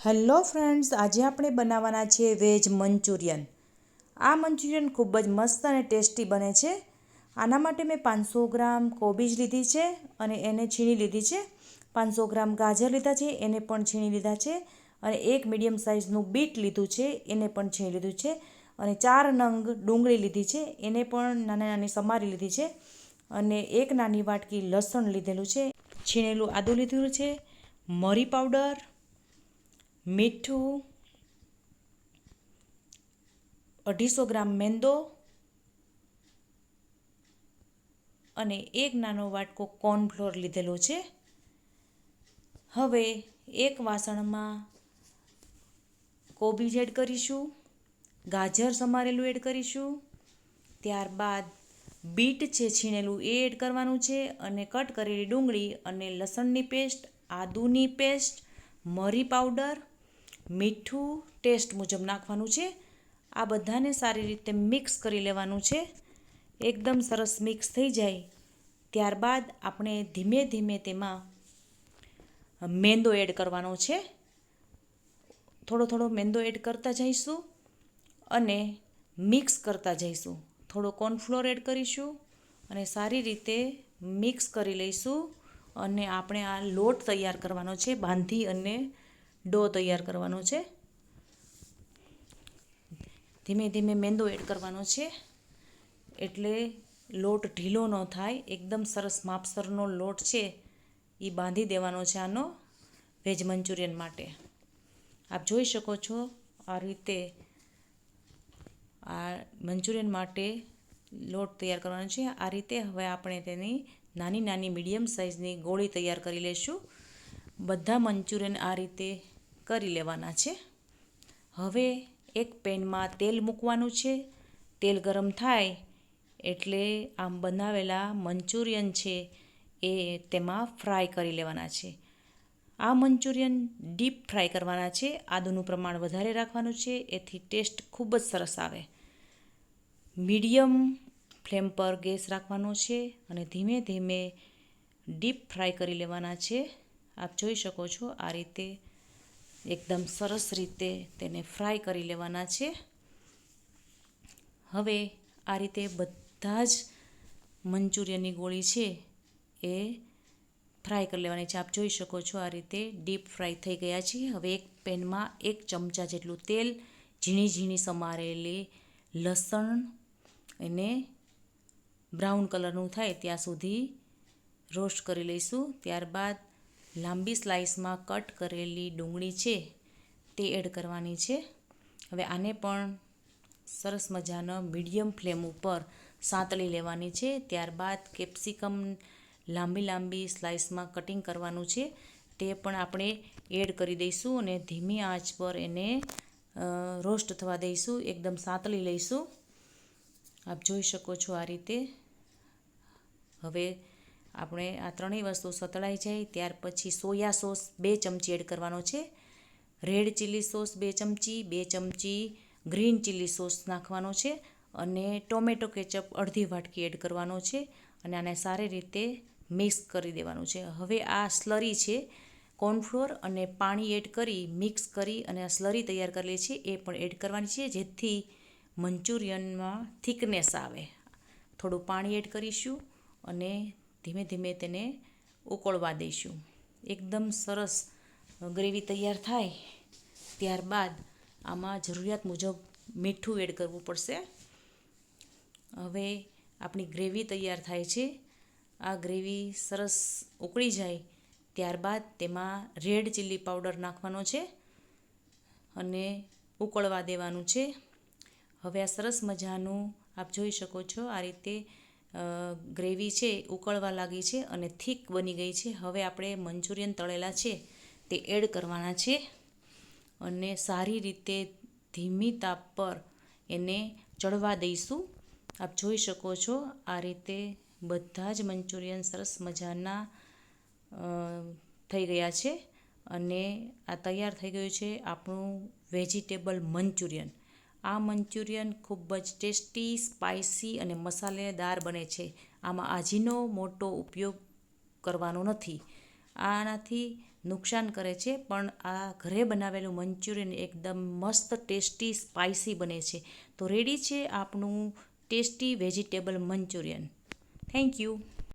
Hello friends, આજે આપણે બનાવવાના છે વેજ મંચુરિયન. આ મંચુરિયન ખૂબ જ મસ્ત અને ટેસ્ટી બને છે. આના માટે મેં 500 ગ્રામ કોબીજ લીધી છે અને એને છીણી લીધી છે. 500 ગ્રામ ગાજર લીધા છે, એને પણ છીણી લીધા છે. અને એક મીડિયમ સાઇઝનું બીટ લીધું છે, એને પણ છીણી લીધું છે. અને 4 નંગ ડુંગળી લીધી છે, એને પણ નાની નાની સમારી લીધી છે. અને એક નાની વાટકી લસણ લીધેલું છે. છીણેલું આદું લીધેલું છે. મરી પાવડર, મીઠું, 250 ગ્રામ મેંદો અને એક નાનો વાટકો કોર્નફ્લોર લીધેલો છે. હવે એક વાસણમાં કોબીજ એડ કરીશું, ગાજર સમારેલું એડ કરીશું, ત્યારબાદ બીટ છે છીણેલું એ એડ કરવાનું છે, અને કટ કરેલી ડુંગળી અને લસણની પેસ્ટ, આદુની પેસ્ટ, મરી પાવડર, મીઠું ટેસ્ટ મુજબ નાખવાનું છે. આ બધાને સારી રીતે મિક્સ કરી લેવાનું છે. એકદમ સરસ મિક્સ થઈ જાય ત્યારબાદ આપણે ધીમે ધીમે તેમાં મેંદો એડ કરવાનો છે. થોડો થોડો મેંદો એડ કરતા જઈશું અને મિક્સ કરતા જઈશું. થોડો કોર્નફ્લોર એડ કરીશું અને સારી રીતે મિક્સ કરી લઈશું. અને આપણે આ લોટ તૈયાર કરવાનો છે, બાંધી અને ડો તૈયાર કરવાનો છે. ધીમે ધીમે મેંદો એડ કરવાનો છે એટલે લોટ ઢીલો ન થાય. એકદમ સરસ માપસરનો લોટ છે એ બાંધી દેવાનો છે આનો વેજ મંચુરિયન માટે. આપ જોઈ શકો છો આ રીતે આ મંચુરિયન માટે લોટ તૈયાર કરવાનો છે. આ રીતે હવે આપણે તેની નાની નાની મીડિયમ સાઇઝની ગોળી તૈયાર કરી લઈશું. બધા મંચુરિયન આ રીતે કરી લેવાના છે. હવે એક પેનમાં તેલ મૂકવાનું છે. તેલ ગરમ થાય એટલે આમ બનાવેલા મંચુરિયન છે એ તેમાં ફ્રાય કરી લેવાના છે. આ મંચુરિયન ડીપ ફ્રાય કરવાના છે. આદુનું પ્રમાણ વધારે રાખવાનું છે, એથી ટેસ્ટ ખૂબ જ સરસ આવે. મીડિયમ ફ્લેમ પર ગેસ રાખવાનો છે અને ધીમે ધીમે ડીપ ફ્રાય કરી લેવાના છે. આપ જોઈ શકો છો આ રીતે એકદમ સરસ રીતે તેને ફ્રાય કરી લેવાના છે. હવે આ રીતે બધા જ મંચુરિયનની ગોળી છે એ ફ્રાય કરી લેવાની છે. આપ જોઈ શકો છો આ રીતે ડીપ ફ્રાય થઈ ગયા છે. હવે એક પેનમાં 1 ચમચા જેટલું તેલ, ઝીણી ઝીણી સમારેલી લસણ એને બ્રાઉન કલરનું થાય ત્યાં સુધી રોસ્ટ કરી લઈશું. ત્યારબાદ લાંબી સ્લાઇસમાં કટ કરેલી ડુંગળી છે તે એડ કરવાની છે. હવે આને પણ સરસ મજાનો મીડિયમ ફ્લેમ ઉપર સાંતળી લેવાની છે. ત્યારબાદ કેપ્સિકમ લાંબી લાંબી સ્લાઇસમાં કટિંગ કરવાનું છે, તે પણ આપણે એડ કરી દઈશું અને ધીમી આંચ પર એને રોસ્ટ થવા દઈશું. એકદમ સાંતળી લઈશું. આપ જોઈ શકો છો આ રીતે. હવે આપણે આ ત્રણેય વસ્તુ સતળાઈ જાય ત્યાર પછી સોયા સોસ 2 ચમચી એડ કરવાનો છે. રેડ ચીલી સોસ 2 ચમચી, 2 ચમચી ગ્રીન ચીલી સોસ નાખવાનો છે અને ટોમેટો કેચઅપ અડધી વાટકી એડ કરવાનો છે અને આને સારી રીતે મિક્સ કરી દેવાનું છે. હવે આ સ્લરી છે, કોર્નફ્લોર અને પાણી એડ કરી મિક્સ કરી અને આ સ્લરી તૈયાર કરેલી છે એ પણ એડ કરવાની છે, જેથી મંચુરિયનમાં થિકનેસ આવે. થોડું પાણી એડ કરીશું અને ધીમે ધીમે તેને ઉકળવા દઈશું. એકદમ સરસ ગ્રેવી તૈયાર થાય ત્યારબાદ આમાં જરૂરિયાત મુજબ મીઠું એડ કરવું પડશે. હવે આપણી ગ્રેવી તૈયાર થાય છે. આ ગ્રેવી સરસ ઉકળી જાય ત્યારબાદ તેમાં રેડ ચીલી પાવડર નાખવાનો છે અને ઉકળવા દેવાનું છે. હવે આ સરસ મજાનું આપ જોઈ શકો છો આ રીતે ગ્રેવી છે ઉકળવા લાગી છે અને થીક બની ગઈ છે. હવે આપણે મંચુરિયન તળેલા છે તે એડ કરવાના છે અને સારી રીતે ધીમી તાપ પર એને ચડવા દઈશું. આપ જોઈ શકો છો આ રીતે બધા જ મંચુરિયન સરસ મજાના થઈ ગયા છે અને આ તૈયાર થઈ ગયું છે આપણું વેજીટેબલ મંચુરિયન. આ મંચુરિયન ખૂબ જ ટેસ્ટી, સ્પાઇસી અને મસાલેદાર બને છે. આમાં આજીનો મોટો ઉપયોગ કરવાનો નથી. આનાથી નુકસાન કરે છે, પણ આ ઘરે બનાવેલું મંચુરિયન એકદમ મસ્ત ટેસ્ટી સ્પાઇસી બને છે. તો રેડી છે આપણું tasty vegetable Manchurian. Thank you.